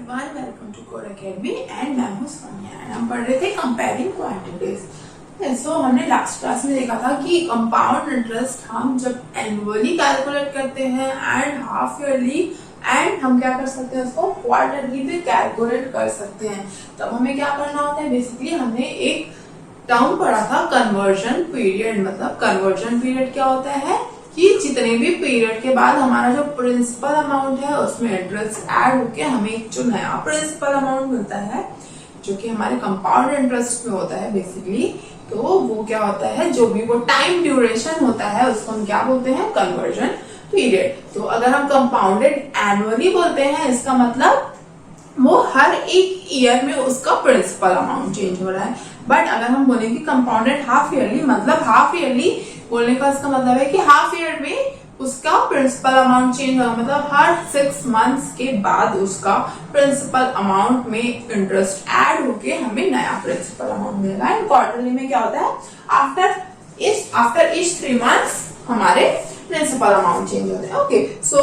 Everyone, welcome to code academy and मैं हूं Sonia and हम पढ़ रहे थे कंपेयरिंग क्वांटिटीज। सो हमने लास्ट क्लास में देखा था कि कंपाउंड इंटरेस्ट हम जब एनुअली कैलकुलेट करते हैं एंड हाफ ईयरली एंड हम क्या कर सकते हैं उसको क्वार्टरली भी कैलकुलेट कर सकते हैं। तब हमें क्या करना होता है, बेसिकली हमने एक टर्म पढ़ा था कन्वर्जन पीरियड। मतलब कन्वर्जन पीरियड क्या होता है कि जितने भी पीरियड के बाद हमारा जो प्रिंसिपल अमाउंट है उसमें इंटरेस्ट ऐड होके हमें एक जो नया प्रिंसिपल अमाउंट मिलता है जो कि हमारे कंपाउंड इंटरेस्ट में होता है बेसिकली। तो वो क्या होता है, जो भी वो टाइम ड्यूरेशन होता है उसको हम क्या बोलते हैं, कन्वर्जन पीरियड। तो अगर हम कंपाउंडेड एनुअली बोलते हैं इसका मतलब वो हर एक ईयर में उसका प्रिंसिपल अमाउंट चेंज हो रहा है। बट अगर हम बोलेंगे कंपाउंडेड हाफ ईयरली, मतलब हाफ ईयरली बोलने का इसका मतलब है कि हाफ ईयर में उसका प्रिंसिपल अमाउंट चेंज होगा, मतलब हर 6 मंथ्स के बाद उसका प्रिंसिपल अमाउंट में इंटरेस्ट ऐड होके हमें नया प्रिंसिपल अमाउंट मिलेगा। एंड क्वार्टरली में क्या होता है, आफ्टर ईच 3 मंथ्स हमारे प्रिंसिपल अमाउंट चेंज होते हैं। ओके, सो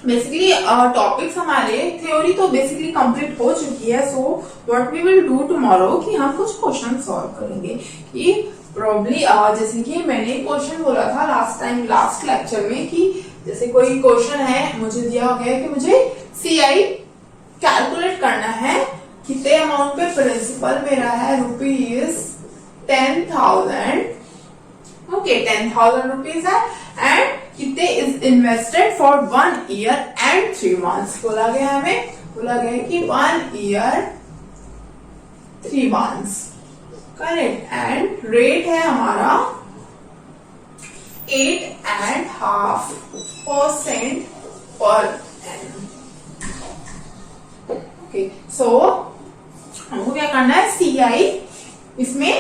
बेसिकली टॉपिक्स हमारे थ्योरी तो बेसिकली कंप्लीट हो चुकी है। So what we will do tomorrow कि हम कुछ क्वेश्चन सॉल्व करेंगे कि प्रॉब्ली जैसे कि मैंने क्वेश्चन बोला था लास्ट लेक्चर में कि जैसे कोई क्वेश्चन है, मुझे दिया गया है कि मुझे CI कैलकुलेट करना है, कितने अमाउंट पे प्रिंसिपल मेरा है रुपीज 10,000। ओके, 10,000 रुपीज है एंड कितने is invested for 1 year and 3 months. बोला गया हमें, बोला गया कि 1 year 3 months, correct. And rate है हमारा 8.5% पर एनम। ओके, सो हमको क्या करना है, CI इसमें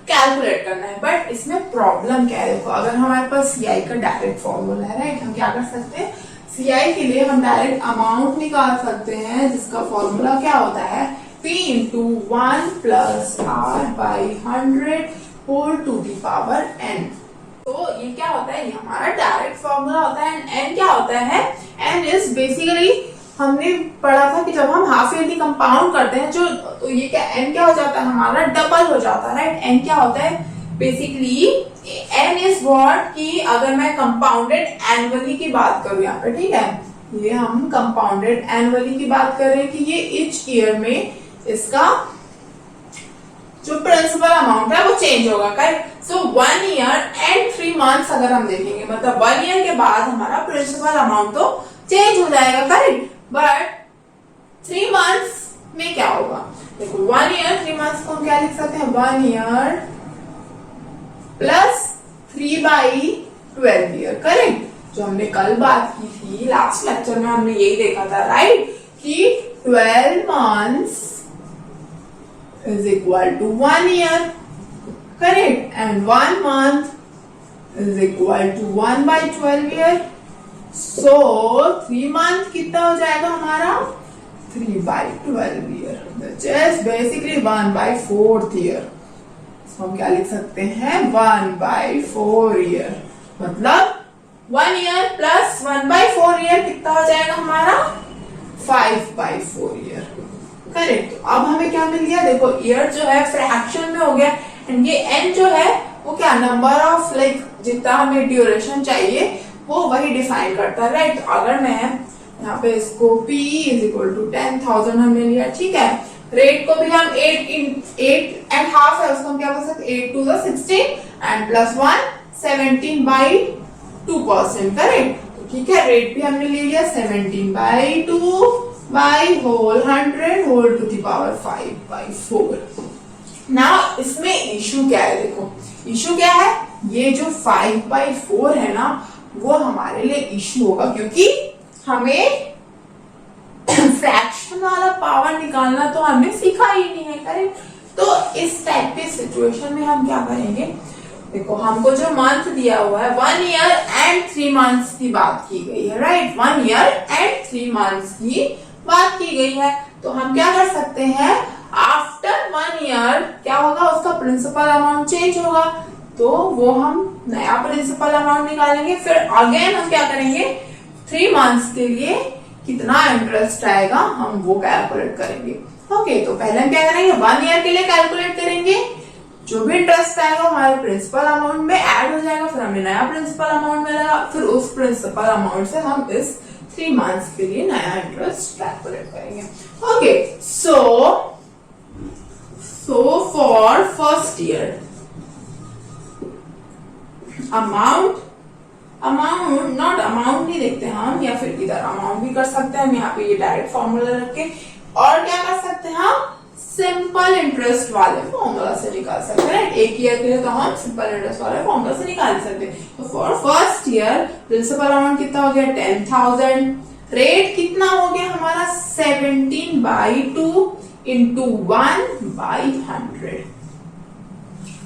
कैलकुलेट करना है। बट इसमें प्रॉब्लम क्या है, देखो अगर हमारे पास CI का डायरेक्ट फॉर्मूला है, राइट, हम क्या कर सकते हैं, CI के लिए हम डायरेक्ट अमाउंट निकाल सकते हैं जिसका फॉर्मूला क्या होता है, P into 1 plus R by 100 whole to the power n। तो ये क्या होता है, ये हमारा डायरेक्ट फॉर्मूला होता है। n क्या होता है, n इज बेसिकली हमने पढ़ा था कि जब हम हाफ ईयरली कंपाउंड करते हैं जो, तो ये क्या n क्या हो जाता है, हमारा डबल हो जाता है, राइट। n क्या होता है, बेसिकली n इज व्हाट कि अगर मैं कंपाउंडेड एनुअली की बात करूं यहाँ पे, ठीक है, ये हम कंपाउंडेड एनुअली की बात कर रहे हैं कि ये ईच ईयर में इसका जो प्रिंसिपल अमाउंट है वो चेंज होगा, correct. So 1 year and 3 months अगर हम देखेंगे, मतलब 1 ईयर के बाद हमारा प्रिंसिपल अमाउंट तो चेंज हो जाएगा, करेक्ट। बट 3 मंथ्स में क्या होगा, देखो 1 ईयर 3 मंथ्स को हम क्या लिख सकते हैं, 1 ईयर प्लस 3/12 ईयर, करेक्ट। जो हमने कल बात की थी लास्ट लेक्चर में, हमने यही देखा था, राइट, कि 12 months is equal to 1 year, correct, and 1 month is equal to 1/12 year. So 3 month कितना हो जाएगा हमारा, 3/12 year, which is basically 1/4 year. So हम क्या लिख सकते हैं, 1/4 year, मतलब 1 year plus 1/4 year कितना हो जाएगा हमारा, 5/4 year, करेक्ट। तो अब हमें क्या मिल गया, देखो ईयर जो है फ्रैक्शन में हो गया एंड ये n जो है वो क्या, नंबर ऑफ लाइक जितना हमें ड्यूरेशन चाहिए वो वही डिफाइन करता है, राइट। तो अगर मैं यहाँ पे इसको P इज इक्वल टू 10,000 हमने लिया, ठीक है। रेट को भी हम 8.5 है उसको हम क्या बोल सकते, 8 to the 16 and plus 1 17/2%, correct. ठीक है, रेट भी हमने ले लिया 17/2 by whole 100 whole to the power 5/4। Now इसमें इशू क्या है, देखो इशू क्या है, ये जो 5/4 है ना वो हमारे लिए इशू होगा क्योंकि हमें फ्रैक्शन वाला पावर निकालना तो हमने सीखा ही नहीं है, करेक्ट। तो इस टाइप की सिचुएशन में हम क्या करेंगे, देखो हमको जो मंथ दिया हुआ है 1 ईयर एंड 3 मंथ्स की बात की गई है, राइट, 1 ईयर एंड 3 मंथ्स की बात की गई है। तो हम क्या कर सकते हैं, आफ्टर 1 ईयर क्या होगा, उसका प्रिंसिपल अमाउंट चेंज होगा, तो वो हम नया प्रिंसिपल अमाउंट निकालेंगे। फिर अगेन हम क्या करेंगे, 3 मंथ्स के लिए कितना इंटरेस्ट आएगा हम वो कैलकुलेट करेंगे। ओके, तो पहले हम क्या करेंगे, 1 ईयर के लिए कैलकुलेट करेंगे। जो भी इंटरेस्ट आएगा हमारे प्रिंसिपल अमाउंट में ऐड हो जाएगा, फिर हमें नया प्रिंसिपल अमाउंट मिलेगा, फिर उस प्रिंसिपल अमाउंट से हम इस 3 मंथ्स के लिए नया इंटरेस्ट कैलकुलेट करेंगे। Okay, so for first year amount not amount नहीं देखते हम, या फिर इधर अमाउंट भी कर सकते हैं हम, यहाँ पे ये डायरेक्ट फॉर्मूला रख के, और क्या कर सकते हैं हम, सिंपल इंटरेस्ट वाले फॉर्मूला से निकाल सकते हैं। एक ईयर के लिए तो हम सिंपल इंटरेस्ट वाले फॉर्मूला से निकाल सकते हैं। तो for first year principal amount कितना हो गया, 10,000। रेट कितना हो गया हमारा, 17/2 इंटू 1/100।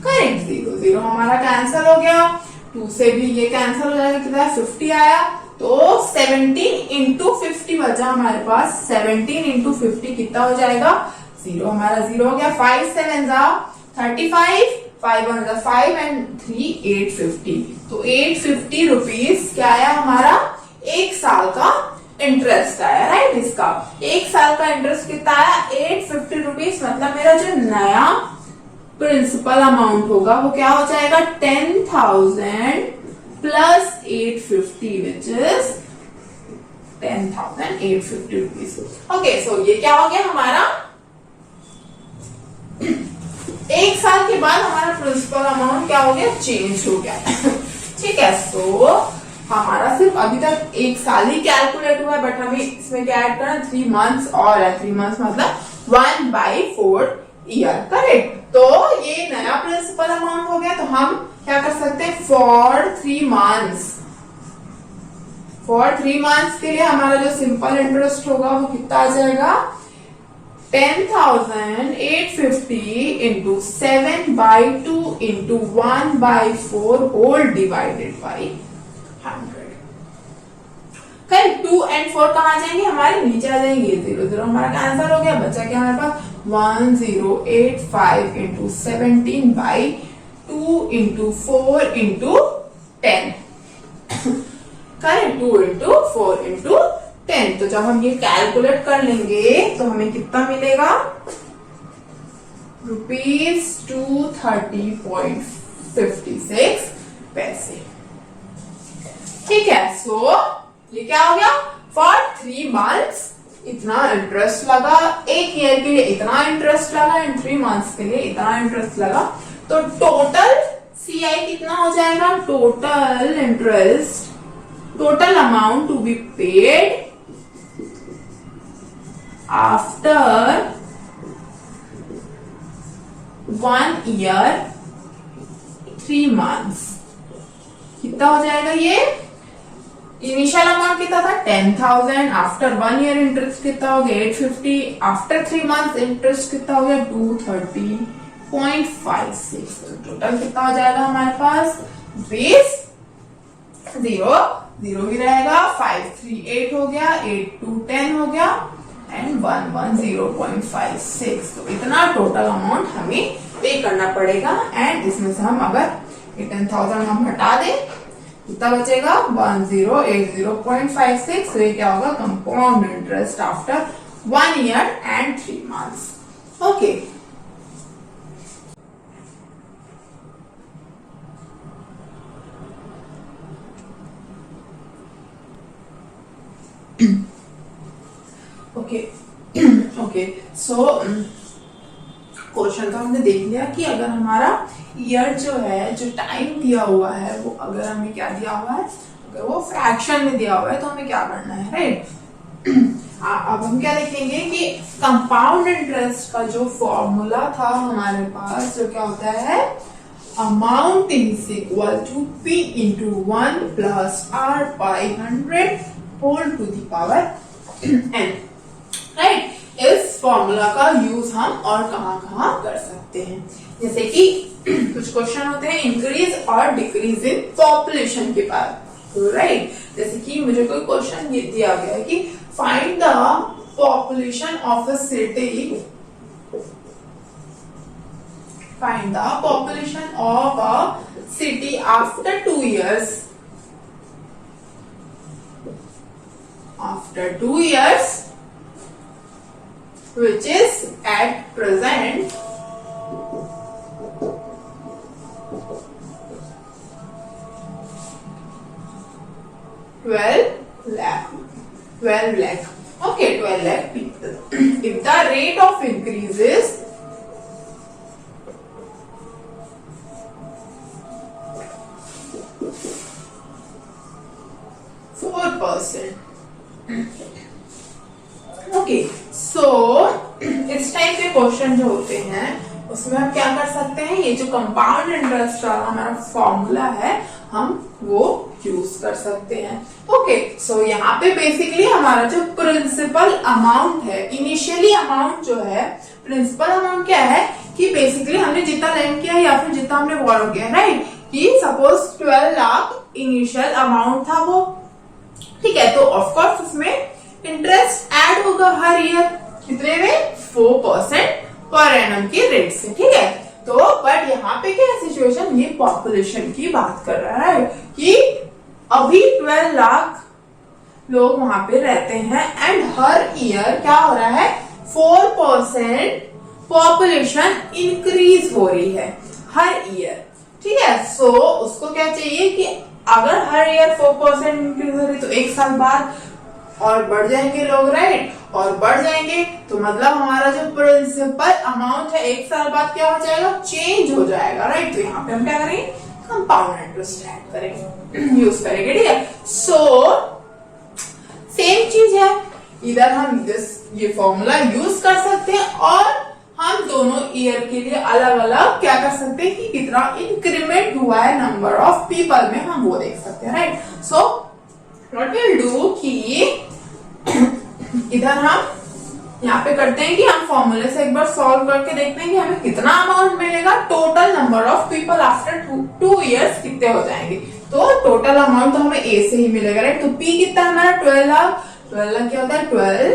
करेक्ट, 0 0 हमारा कैंसिल हो गया, 2 से भी ये कैंसिल हो जाएगा, कितना 50 आया, तो 17 इंटू 50 बचा हमारे पास। 17 इंटू 50 कितना हो जाएगा, 0 हमारा 0 हो गया। 5 7 35, 5 1 5 एंड 3 850। तो 850 रुपीज क्या आया हमारा, एक साल का इंटरेस्ट आया, राइट। इसका एक साल का इंटरेस्ट कितना आया, 850 रुपीज। मतलब मेरा जो नया प्रिंसिपल अमाउंट होगा वो क्या हो जाएगा, 10,000 plus 850 which is 10,850 rupees. Okay, so ये क्या हो गया हमारा, एक साल के बाद हमारा प्रिंसिपल अमाउंट क्या हो गया, चेंज हो गया। ठीक है, सो हमारा सिर्फ अभी तक एक साल ही कैलकुलेट हुआ है, बट हमें इसमें क्या ऐड करना, 3 मंथ्स और है। 3 मंथ्स मतलब 1/4 ईयर, करेक्ट। तो ये नया प्रिंसिपल अमाउंट हो गया, तो हम क्या कर सकते हैं, फॉर 3 मंथ्स के लिए हमारा जो सिंपल इंटरेस्ट होगा वो कितना आ जाएगा, 10,850 into 7/2 into 1/4 whole divided by 100। Correct, 2 and 4 कहाँ जाएंगे, हमारे नीचे आ जाएंगे, 0 0 हमारा कैंसिल हो गया, बचा क्या हमारे पास, 1085 into 17/2 into 4 into 10। Correct, 2 into 4 into 10। तो जब हम ये कैलकुलेट कर लेंगे तो हमें कितना मिलेगा, ₹230.56। ठीक है, सो ये क्या हो गया, फॉर 3 मंथ्स इतना इंटरेस्ट लगा, एक ईयर के लिए इतना इंटरेस्ट लगा, एंड 3 मंथ्स के लिए इतना इंटरेस्ट लगा। तो टोटल सीआई कितना हो जाएगा, total interest, total amount to be paid after 1 year 3 months कितना हो जाएगा, ये इनिशियल अमाउंट कितना था, 10,000। आफ्टर 1 year इंटरेस्ट कितना हो गया, 850। आफ्टर 3 months इंटरेस्ट कितना हो गया, 230.56। टोटल कितना हो जाएगा हमारे पास, बेस 0 0 भी रहेगा, 5 3 8 हो गया, 8 2 10 हो गया, एंड 110.56। तो इतना टोटल अमाउंट हमें पे करना पड़ेगा। एंड इसमें से हम अगर 10,000 हम हटा दें, कितना बचेगा, 1080.56। तो ये क्या होगा, compound interest after 1 year and 3 months। Okay, okay, so question तो हमने देख लिया कि अगर हमारा ईयर जो है, जो टाइम दिया हुआ है, वो अगर हमें क्या दिया हुआ है, अगर वो फ्रैक्शन में दिया हुआ है तो हमें क्या करना है, राइट। अब हम क्या देखेंगे कि कंपाउंड इंटरेस्ट का जो फॉर्मूला था हमारे पास, जो क्या होता है, amount is equal to P into 1 plus R by 100 whole to the power n, right. इस फॉर्मूला का यूज हम और कहां कर सकते हैं, जैसे कि कुछ क्वेश्चन होते हैं इंक्रीज और डिक्रीज इन पॉपुलेशन के बाद, राइट। जैसे कि मुझे कोई क्वेश्चन ये दिया गया है कि find the population of a city, find the population of a city after 2 years after 2 years, which is at present 12 lakh. 12 lakh. Okay, 12 lakh people. If the rate of increase is 4%. Okay, सो इस type के question जो होते हैं उसमें हम क्या कर सकते हैं, ये जो कंपाउंड इंटरेस्ट वाला हमारा फॉर्मूला है हम वो यूज कर सकते हैं. ओके, सो यहाँ पे बेसिकली हमारा जो प्रिंसिपल अमाउंट है, इनिशियली अमाउंट जो है, प्रिंसिपल अमाउंट क्या है कि बेसिकली हमने जितना लेंड किया या फिर जितना हमने बोरो किया, राइट, कि सपोज 12 लाख इनिशियल अमाउंट था वो, ठीक है. तो ऑफकोर्स उसमें इंटरेस्ट ऐड होगा हर ईयर, कितने में, 4% पर एनम की रेट से, ठीक है. तो बट यहाँ पे क्या सिचुएशन, ये पॉपुलेशन की बात कर रहा है कि अभी 12 लाख लोग वहां पे रहते हैं एंड हर ईयर क्या हो रहा है, 4% पॉपुलेशन इंक्रीज हो रही है हर ईयर, ठीक है. सो उसको क्या चाहिए कि अगर हर ईयर 4% इंक्रीज हो रही तो एक साल बाद और बढ़ जाएंगे लोग, राइट, और बढ़ जाएंगे तो मतलब हमारा जो प्रिंसिपल अमाउंट है एक साल बाद क्या हो जाएगा, चेंज हो जाएगा, राइट. तो यहाँ पे हम क्या करेंगे, कंपाउंड इंटरेस्ट ऐड करेंगे, यूज करेंगे, ठीक है. सो सेम चीज है, इधर हम ये फॉर्मूला यूज कर सकते हैं और हम दोनों ईयर के लिए अलग अलग क्या कर सकते हैं कि कितना इंक्रीमेंट हुआ है नंबर ऑफ पीपल में, हम वो देख सकते हैं, right. So what will do कि इधर हम यहाँ पे करते हैं कि हम फॉर्मूले से एक बार सॉल्व करके देखते हैं कि हमें कितना अमाउंट मिलेगा, total number of people after 2 years कितने हो जाएंगे. तो टोटल अमाउंट तो हमें ए से ही मिलेगा, राइट. तो पी कितना है हमारा, 12 लाख. 12 लाख क्या होता है, 12,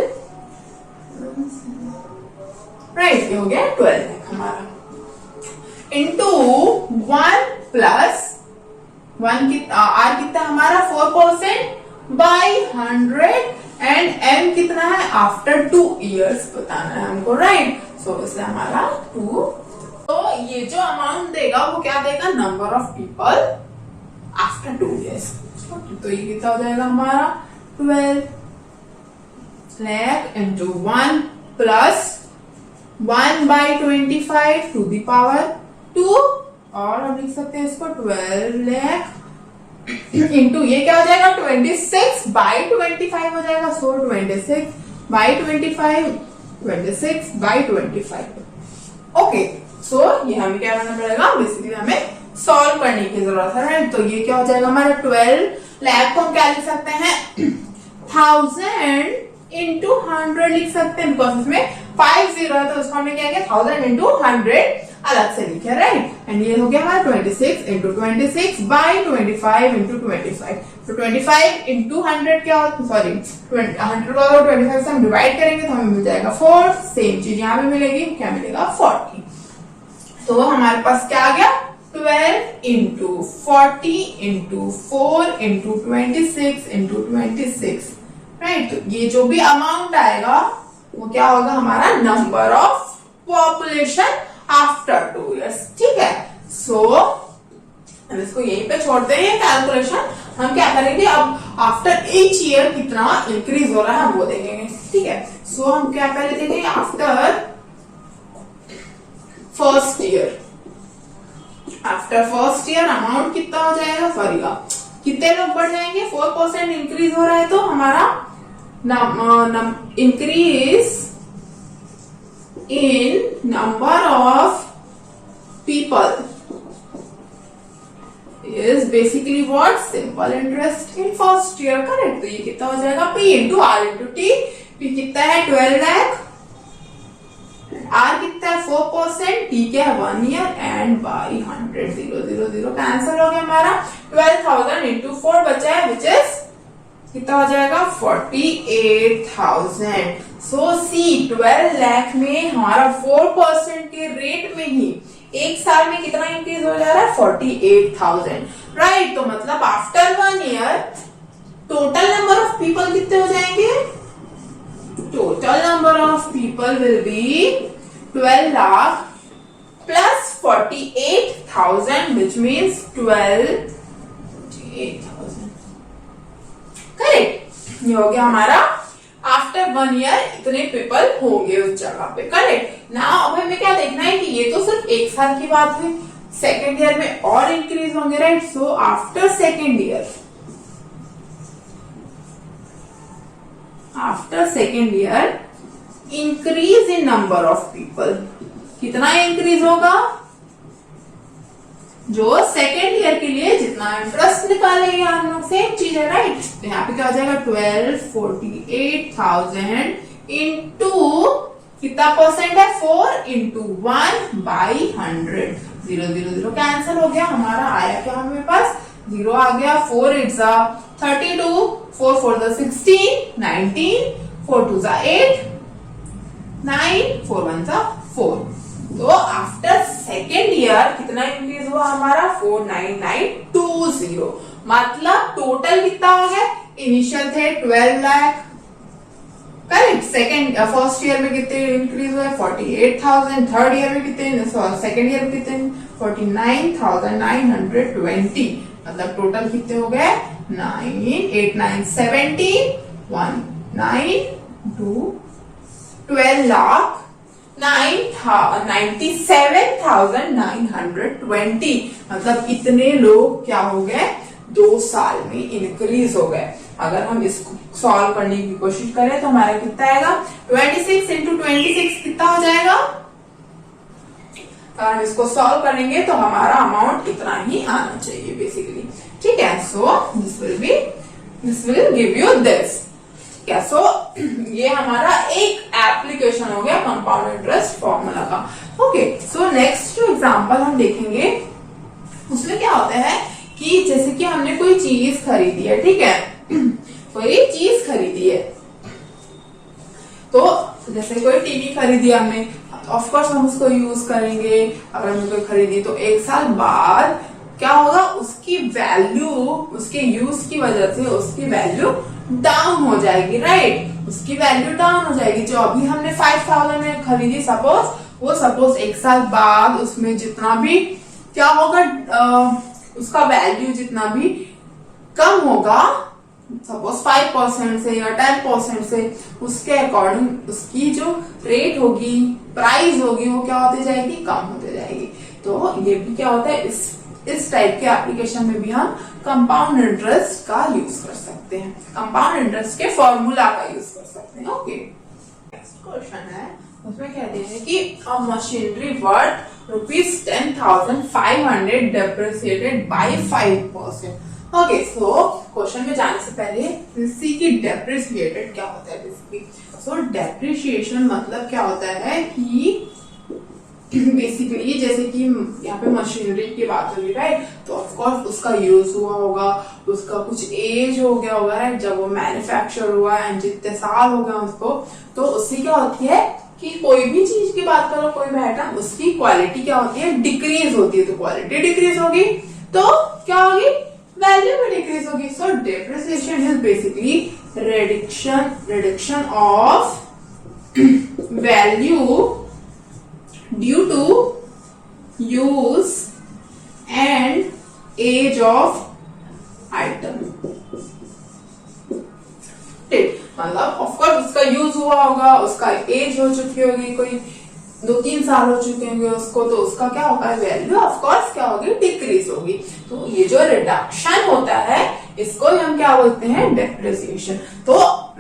राइट, ये हो गया 12 लाख हमारा, इंटू 1 प्लस 1 कितना, आर कितना हमारा 4% बाई 100 एंड एम कितना है, आफ्टर 2 years बताना है हमको, राइट. सो इसलिए हमारा 2. तो ये जो अमाउंट देगा वो क्या देगा, number of people after 2 years. तो ये कितना हो जाएगा हमारा 12 lakh into 1 plus 1 by 25 to the power 2, और हम लिख सकते हैं इसको 12 lakh इंटू ये क्या हो जाएगा, 26 बाई 25 हो जाएगा. सो 26 बाई 25, 26 बाई 25. ओके, सो ये हमें क्या करना पड़ेगा, बेसिकली हमें सॉल्व करने की जरूरत है, राइट. तो ये क्या हो जाएगा हमारा 12 लाख को हम क्या लिख सकते हैं, 1000 इंटू 100 लिख सकते हैं, बिकॉज इसमें 50 है तो उसको हमने क्या किया, 1000 इंटू 100 अलग से लिखे, राइट. एंड ये हो गया हमारा 26 इंटू 26 बाई 25 इंटू 25. तो 25 इंटू 100 क्या होता, सॉरी 100 को अगर 25 से हम डिवाइड करेंगे तो हमें मिल जाएगा 4. सेम चीज यहाँ पे मिलेगी, क्या मिलेगा, 40. तो हमारे पास क्या आ गया, 12 into 40 into 4 into 26 into 26, right. तो ये जो भी अमाउंट आएगा वो क्या होगा, हमारा number of population after 2 years, ठीक है. सो हम इसको यहीं पे छोड़ते हैं, कैलकुलेशन हम क्या करेंगे, अब आफ्टर ईच ईयर कितना इंक्रीज हो रहा है हम वो देखेंगे, ठीक है. सो हम क्या पहले देखेंगे, after first year, after first year amount कितना हो जाएगा, सॉरी कितने लोग बढ़ जाएंगे, 4% इंक्रीज हो रहा है तो हमारा increase in number of people is basically what, simple interest in first year, correct. तो ये कितना हो जाएगा, P into R into T. P कितना है 12 लाख, R कितना है 4%, T क्या है 1 year एंड बाई 100, 0 0 0 कैंसिल हो गया हमारा. 12,000 इंटू 4 बचा है, विच इज कितना हो जाएगा 48,000. सो सी 12 लाख में हमारा 4% के रेट में ही एक साल में कितना इंक्रीज हो जा रहा है, 48,000, राइट. तो मतलब after 1 year total number of people कितने हो जाएंगे? Total number of people will be 12 lakh plus 48,000 which means 12,000. Correct. ये हो गया हमारा आफ्टर 1 ईयर इतने पीपल होंगे उस जगह पे। करेक्ट। नाउ अब हमें क्या देखना है कि ये तो सिर्फ एक साल की बात हुई, सेकेंड ईयर में और इंक्रीज होंगे, right. So after second year increase in number of people. कितना इंक्रीज होगा? जो सेकेंड ईयर के लिए जितना इंटरेस्ट निकालेंगे हम लोग, सेम चीज है, राइट। तो यहाँ पे क्या हो जाएगा? 12,48,000 इंटू कितना परसेंट है? 4 इंटू 1/100। 0 0 0 कैंसिल हो गया। हमारा आया क्या हमारे पास? 0 आ गया। 4 8 32, 4 4 16, 19, 4 2 8, 9, 4 1 4। तो आफ्टर सेकेंड ईयर कितना इंक्रीज हुआ हमारा? 49920। मतलब टोटल कितना हो गया? इनिशियल थे 12 लाख, करेक्ट। फर्स्ट ईयर में कितने इंक्रीज हुए? 48,000। थर्ड ईयर में कितने? सेकेंड ईयर में कितने? 49,920। मतलब टोटल कितने हो गए? 9 8 9 17 1 9 2 12 लाख 97,920। मतलब इतने लोग क्या हो गए? 2 साल में इंक्रीज हो गए। अगर हम इसको सॉल्व करने की कोशिश करें तो हमारा कितना आएगा? 26 इंटू 26 कितना हो जाएगा? अगर हम इसको सॉल्व करेंगे तो हमारा अमाउंट इतना ही आना चाहिए बेसिकली। ठीक है। So this will give you this. क्या? सो ये हमारा एक एप्लीकेशन हो गया कंपाउंड इंटरेस्ट फॉर्मूला का। ओके। सो नेक्स्ट जो एग्जांपल हम देखेंगे उसमें क्या होता है कि जैसे कि हमने कोई चीज खरीदी है, ठीक है, कोई चीज खरीदी है, तो जैसे कोई टीवी खरीदी हमने, ऑफ कोर्स हम उसको यूज करेंगे। अगर हमने कोई खरीदी तो 1 साल बाद क्या होगा? उसकी वैल्यू, उसके यूज की वजह से उसकी वैल्यू डाउन हो जाएगी, राइट। उसकी वैल्यू डाउन हो जाएगी। जो अभी हमने 5,000 में खरीदी सपोज 1 साल बाद उसमें जितना भी क्या होगा, उसका वैल्यू जितना भी कम होगा, सपोज 5% से या 10% से, उसके अकॉर्डिंग उसकी जो रेट होगी, प्राइस होगी, वो क्या होती जाएगी? कम होती जाएगी। तो ये भी क्या होता है, इस टाइप के एप्लीकेशन में भी हम कंपाउंड इंटरेस्ट का यूज कर सकते हैं, कंपाउंड इंटरेस्ट के फॉर्मूला का यूज कर सकते हैं। ओके। नेक्स्ट क्वेश्चन है, उसमें कहते हैं कि a machinery worth ₹10,500 depreciated by 5%। Okay. So question में जाने से पहले सी की डेप्रिसिएटेड क्या होता है बेसिकली। सो डेप्रिसिएशन मतलब क्या होता है कि बेसिकली जैसे कि यहाँ पे मशीनरी की बात हो रही, राइट। तो ऑफ कोर्स उसका यूज हुआ होगा, उसका कुछ एज हो गया होगा, राइट, जब वो मैन्युफैक्चर हुआ एंड जितने साल हो गए उसको, तो उससे क्या होती है कि कोई भी चीज की बात करो, कोई भी आइटम, उसकी क्वालिटी क्या होती है? डिक्रीज होती है। तो क्वालिटी डिक्रीज होगी तो क्या होगी? वैल्यू भी डिक्रीज होगी। सो depreciation is basically reduction of value due to use and age of item। मतलब ऑफ कोर्स उसका यूज हुआ होगा, उसका एज हो चुकी होगी, कोई 2-3 साल हो चुके होंगे उसको, तो उसका क्या होगा? वैल्यू ऑफ कोर्स क्या होगी? डिक्रीज होगी। तो ये जो रिडक्शन होता है इसको हम क्या बोलते हैं? डेप्रिसिएशन। तो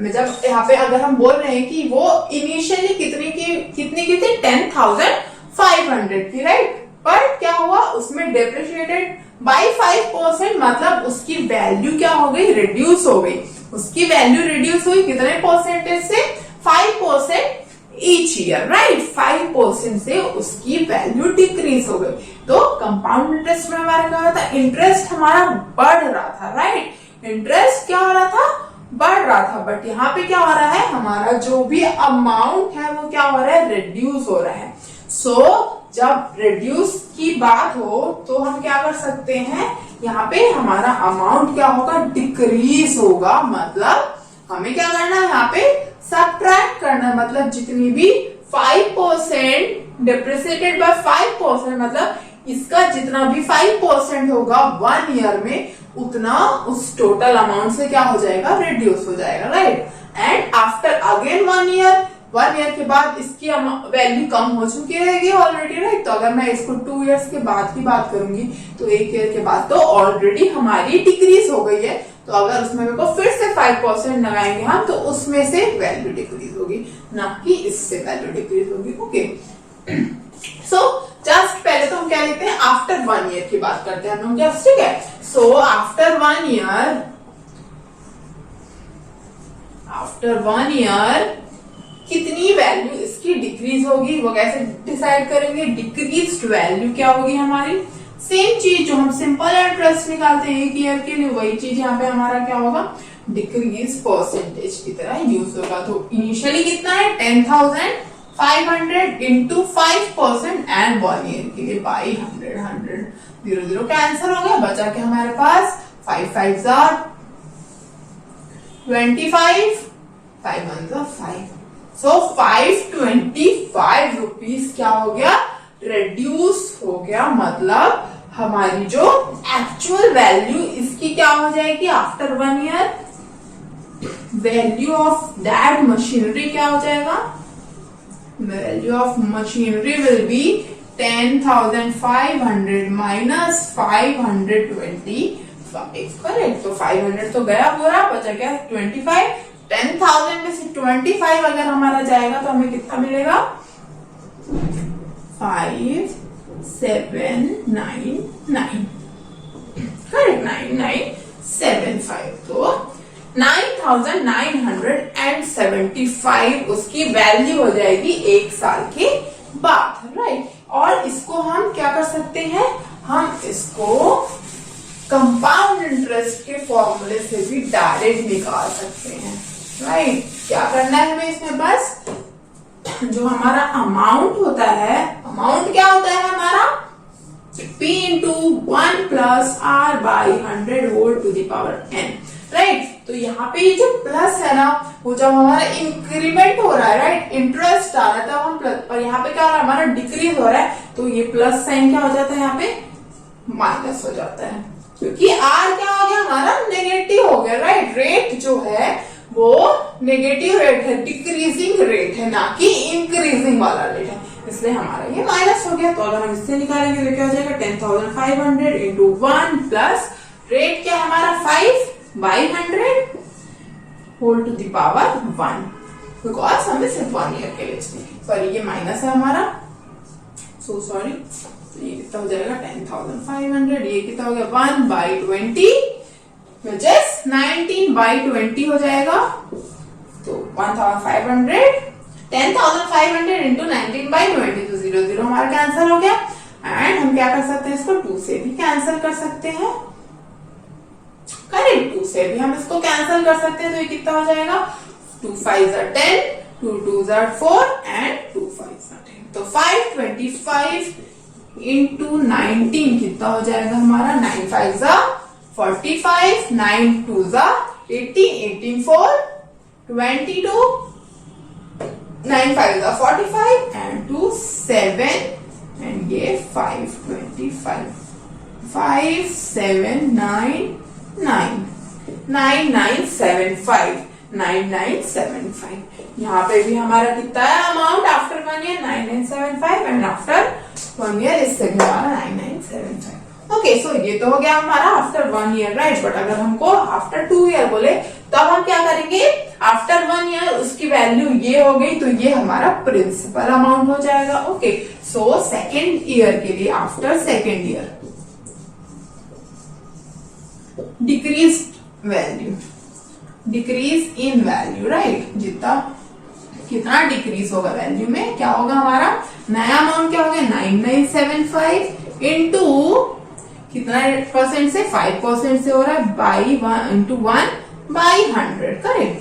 जब यहाँ पे अगर हम बोल रहे हैं कि वो इनिशियली कितनी की थी? 10,500 की, राइट। पर क्या हुआ? उसमें डेप्रिशिएटेड बाय 5%, मतलब उसकी वैल्यू क्या हो गई? रिड्यूस हो गई। उसकी वैल्यू रिड्यूस हुई कितने परसेंटेज से? 5% ईच ईयर, राइट। 5% से उसकी वैल्यू डिक्रीज हो गई। तो कंपाउंड इंटरेस्ट में हमारा क्या होता है? इंटरेस्ट हमारा बढ़ रहा था, राइट। इंटरेस्ट क्या हो रहा था? बढ़ रहा था। बट यहाँ पे क्या हो रहा है? हमारा जो भी अमाउंट है वो क्या हो रहा है? रिड्यूस हो रहा है। सो जब रिड्यूस की बात हो तो हम क्या कर सकते हैं, यहाँ पे हमारा अमाउंट क्या होगा, डिक्रीज होगा। मतलब हमें क्या करना है, यहाँ पे सबट्रैक्ट करना है। मतलब जितनी भी 5% डिप्रिसिएटेड बाय 5%, मतलब इसका जितना भी 5% होगा 1 ईयर में, उतना उस टोटल अमाउंट से क्या हो जाएगा, रिड्यूस हो जाएगा, right. And after again 1 year के बाद इसकी वैल्यू कम हो चुकी रहेगी ऑलरेडी, राइट। तो अगर मैं इसको 2 इयर्स के बाद की बात करूंगी तो 1 ईयर के बाद तो ऑलरेडी हमारी डिक्रीज हो गई है। तो अगर उसमें मेरे को फिर से 5% लगाएंगे हम, तो उसमें से वैल्यू डिक्रीज होगी, ना कि इससे वैल्यू डिक्रीज होगी। ओके, सो जस्ट पहले तो हम क्या लिखते हैं, आफ्टर 1 ईयर की बात करते हैं हम लोग, ठीक है। सो आफ्टर 1 ईयर कितनी वैल्यू इसकी डिक्रीज होगी, वो कैसे डिसाइड करेंगे, डिक्रीज्ड वैल्यू क्या होगी हमारी, सेम चीज जो हम सिंपल इंटरेस्ट निकालते हैं 1 ईयर के लिए, वही चीज यहाँ पे हमारा क्या होगा, डिक्रीज परसेंटेज की तरह यूज होगा। तो इनिशियली कितना है, 10,500 इंटू 5% एंड 1 ईयर के लिए बाई 100 0 0 कैंसिल हो गया, बचा के हमारे पास 5 5 25 5 1 5। सो 525 रुपीज क्या हो गया, रिड्यूस हो गया। मतलब हमारी जो एक्चुअल वैल्यू इसकी क्या हो जाएगी after 1 year, value of that machinery क्या हो जाएगा, value of machinery will be 10,500 minus 525, correct. तो 500 तो गया पूरा, बचा क्या 25। 10,000 में से 25 अगर हमारा जाएगा तो हमें कितना मिलेगा, 5799, करेक्ट, 9975। तो 9,975 उसकी वैल्यू हो जाएगी 1 साल के बाद, राइट। और इसको हम क्या कर सकते हैं, हम इसको कंपाउंड इंटरेस्ट के फॉर्मूले से भी डायरेक्ट निकाल सकते हैं, राइट। क्या करना है हमें इसमें, बस जो हमारा अमाउंट होता है, अमाउंट क्या होता है हमारा, P into 1 plus R by 100 whole to the power n, right. तो यहाँ पे ये जो प्लस है ना, वो जब हमारा इंक्रीमेंट हो रहा है, राइट, इंटरेस्ट आ रहा है, तब हम प्लस, पर यहाँ पे क्या हो रहा है, हमारा डिक्रीज हो रहा है, तो ये प्लस साइन क्या हो जाता है, यहाँ पे माइनस हो जाता है, क्योंकि R क्या हो गया हमारा, नेगेटिव हो गया, राइट। रेट जो है वो नेगेटिव रेट है, डिक्रीजिंग रेट है, ना कि इंक्रीजिंग वाला रेट है, इसलिए हमारा ये माइनस हो गया। तो अगर हम इससे निकालेंगे तो क्या हो जाएगा, 10,500 इंटू 1 प्लस रेट क्या हमारा 5/100 whole to the power 1, because हमें सिर्फ 1 ईयर के लिए, सॉरी ये माइनस है हमारा, सो सॉरी। तो ये कितना हो जाएगा 10,500, ये कितना हो गया 1/20 which is 19/20 हो जाएगा। तो 1,500 10,500 इंटू 19/20, तो 0 0 हमारा कैंसिल हो गया। एंड हम क्या कर सकते हैं, इसको 2 से भी कैंसिल कर सकते हैं, करेक्ट, 2 से भी हम इसको कैंसिल कर सकते हैं। तो ये कितना हो जाएगा, 2 5 are 10, 2 2 are 4 and 2 5 are 10। तो 525 इंटू 19 कितना हो जाएगा हमारा, 9 5 are 45, 9 2 are 18, 18 4 22, 9 5 are 45 and 2 7 and ये 525, 5 7 9 9 9975, 9975। यहाँ पे भी हमारा कितना है amount after 1 year, 9975 and after 1 year इससे भी हमारा 9975। ओके, सो ये तो हो गया हमारा आफ्टर 1 ईयर, राइट। बट अगर हमको आफ्टर 2 ईयर बोले तब हम क्या करेंगे, आफ्टर 1 ईयर उसकी वैल्यू ये हो गई, तो ये हमारा प्रिंसिपल अमाउंट हो जाएगा। ओके, सो सेकेंड ईयर के लिए, after second year decrease value, decrease in value, right. जितना कितना डिक्रीज होगा वैल्यू में, क्या होगा हमारा नया अमाउंट क्या हो गया, 9975 इंटू कितना परसेंट से, 5% से हो रहा है, बाई 1 इंटू 1/100, करेक्ट।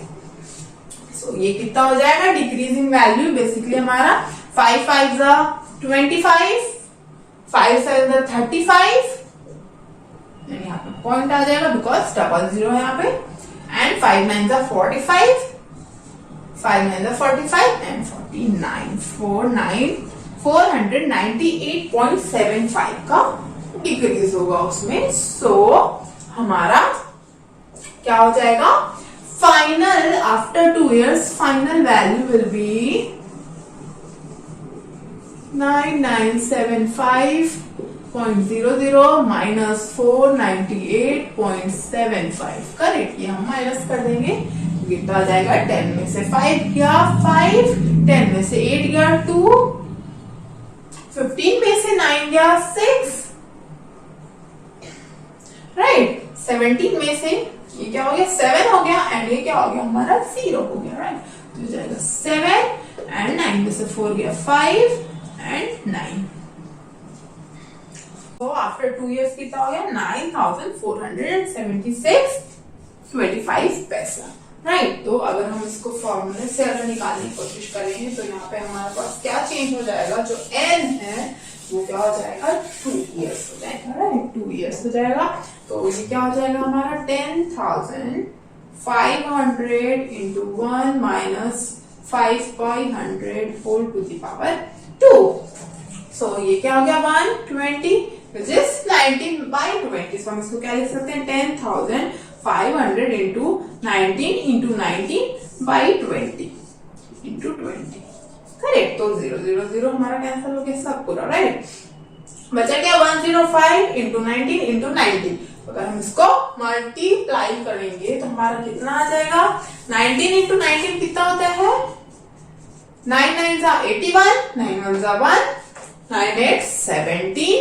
सो ये कितना हो जाएगा, डिक्रीजिंग वैल्यू बेसिकली हमारा 5 5 जा 25, 5 7 35, यहाँ पे पॉइंट आ जाएगा बिकॉज डबल जीरो है यहाँ पे, एंड 5 9 45, 5 9 45 एंड 49, 498.75 का डिक्रीज होगा उसमें। सो हमारा क्या हो जाएगा, final after 2 years final value will be 9975.00 minus 498.75। Correct, ये हम माइनस कर देंगे, कितना आ जाएगा, 10 में से 5 गया 5, 10 में से 8 गया 2, 15 में से 9 गया 6, राइट, 17 में से ये क्या हो गया 7 हो गया, एंड ये क्या हो गया हमारा 0 हो गया, राइट। तो हो जाएगा 7 एंड 9 में से 4 गया 5 एंड 9। तो आफ्टर 2 years कितना हो गया 9476.25 पैसा, राइट। तो अगर हम इसको फॉर्मूले से अगर निकालने की कोशिश करेंगे तो यहाँ पे हमारे पास क्या चेंज हो जाएगा, जो n है वो क्या हो जाएगा 2 years हो जाएगा, राइट, 2 years हो जाएगा। तो ये क्या हो जाएगा हमारा 10,500 into 1 minus 5/100 whole to the power 2। So ये क्या हो गया 120 which is 19/20। So हम इसको क्या लिख सकते हैं 10,500 into 19 into 19/20 into 20, करेक्ट। तो 0 0 0 हमारा कैंसिल हो गया सब पूरा, राइट। बचा क्या 105 into 19 into 90। अगर हम इसको मल्टीप्लाई करेंगे तो हमारा कितना आ जाएगा 19 into 19 कितना होता है 9 9 जा 81, 9 1 जा 1, 9 8 17,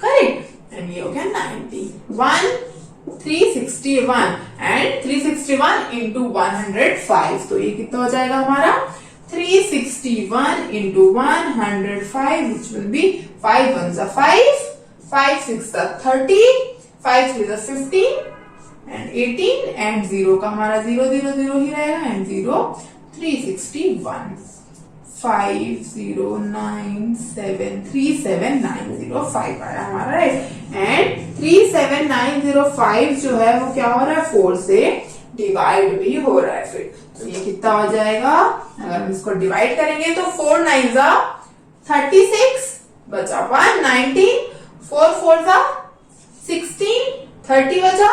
करेक्ट, एंड ये हो गया 91 361 एंड 361 into 105। तो ये कितना हो जाएगा हमारा 361 into 105 which will be 5 1 जा 5, 5 6 जा 30, 5 3 जा 15 and 18 and 0 का हमारा 0 0 0 ही रहेगा एंड 0 361 509737905 आया हमारा, राइट। एंड 37905 जो है वो क्या हो रहा है 4 से डिवाइड भी हो रहा है फिर। तो ये कितना हो जाएगा, अगर हम इसको डिवाइड करेंगे तो 4 9 जा 36 बचा 1 19, 4 4 जा 16, 30 बचा,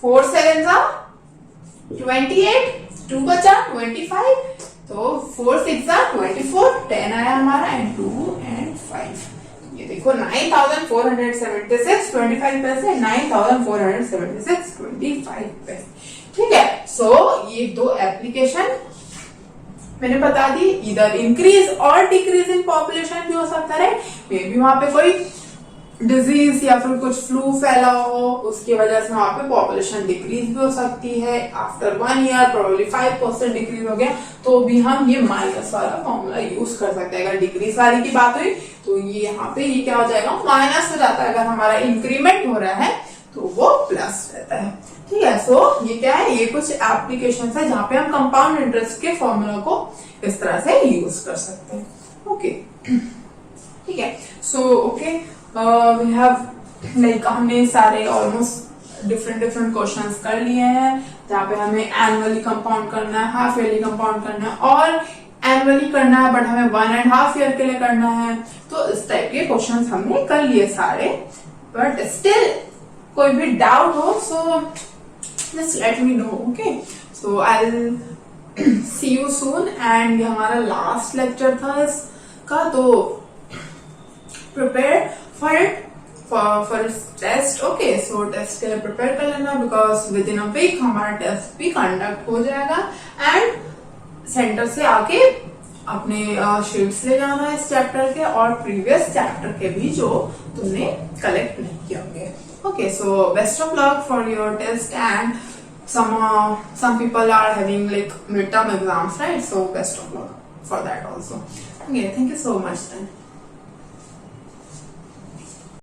4 7 जा 28, 2 बचा 25, तो 4 6 जा 24, 10 आया हमारा एंड 2 एंड 5। ये देखो 9476.25 पैसे, 9476.25 पैसे, ठीक है। सो ये दो एप्लीकेशन मैंने बता दी, इधर इंक्रीज और डिक्रीज इन पॉपुलेशन भी हो सकता है, मे बी वहां पे कोई डिजीज या फिर कुछ फ्लू फैला हो, उसकी वजह से वहां पे पॉपुलेशन डिक्रीज भी हो सकती है। आफ्टर 1 year प्रोबेबली 5% डिक्रीज हो गया, तो भी हम ये माइनस वाला फॉर्मूला यूज कर सकते हैं। अगर डिक्रीज वाली की बात हुई तो ये यहाँ पे ये क्या हो जाएगा माइनस हो जाता है, अगर हमारा इंक्रीमेंट हो रहा है तो वो प्लस रहता है, ठीक है। सो ये क्या है, ये कुछ एप्लीकेशन है जहाँ पे हम कंपाउंड इंटरेस्ट के फॉर्मूला को इस तरह से यूज कर सकते हैं, ओके, ठीक है। So okay, we have like हमने सारे ऑलमोस्ट डिफरेंट क्वेश्चंस कर लिए हैं, जहाँ पे हमें एनुअली कंपाउंड करना है, हाफ ईयरली कंपाउंड करना है और एनुअली करना है, बट हमें 1.5 year के लिए करना है। तो इस टाइप के क्वेश्चंस हमने कर लिए सारे, बट स्टिल कोई भी डाउट हो so just let me know, okay. So I will see you soon, and ये हमारा लास्ट लेक्चर था इसका, तो prepare for test, okay. So test के लिए प्रिपेयर कर लेना, because within a week हमारा टेस्ट भी कंडक्ट हो जाएगा, एंड सेंटर से आके अपने शीट्स ले जाना इस चैप्टर के और प्रीवियस चैप्टर के भी जो तुमने कलेक्ट नहीं किए होंगे, okay। So best of luck for your test, and some people are having like midterm exams, right? So best of luck for that also, okay। Thank you so much then.